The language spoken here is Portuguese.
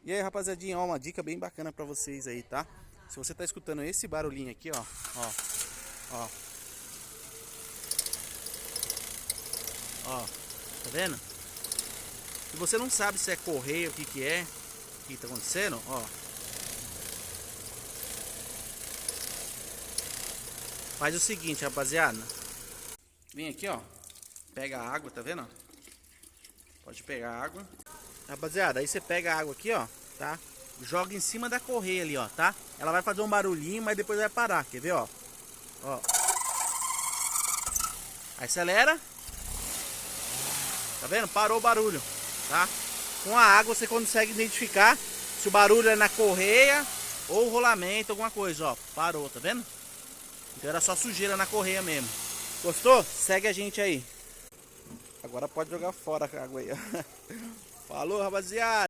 E aí, rapaziadinha, ó, uma dica bem bacana pra vocês aí, tá? Se você tá escutando esse barulhinho aqui, ó, ó, tá vendo? Se você não sabe se é correio, o que que é, o que tá acontecendo, ó. Faz o seguinte, rapaziada. Vem aqui, ó. Pega a água, tá vendo? Pode pegar a água. Rapaziada, aí você pega a água aqui, ó, tá? Joga em cima da correia ali, ó, tá? Ela vai fazer um barulhinho, mas depois vai parar, quer ver, ó? Ó. Acelera. Tá vendo? Parou o barulho, tá? Com a água você consegue identificar se o barulho é na correia ou rolamento, alguma coisa, ó. Parou, tá vendo? Então era só sujeira na correia mesmo. Gostou? Segue a gente aí. Agora pode jogar fora a água aí, ó. Falou, rapaziada.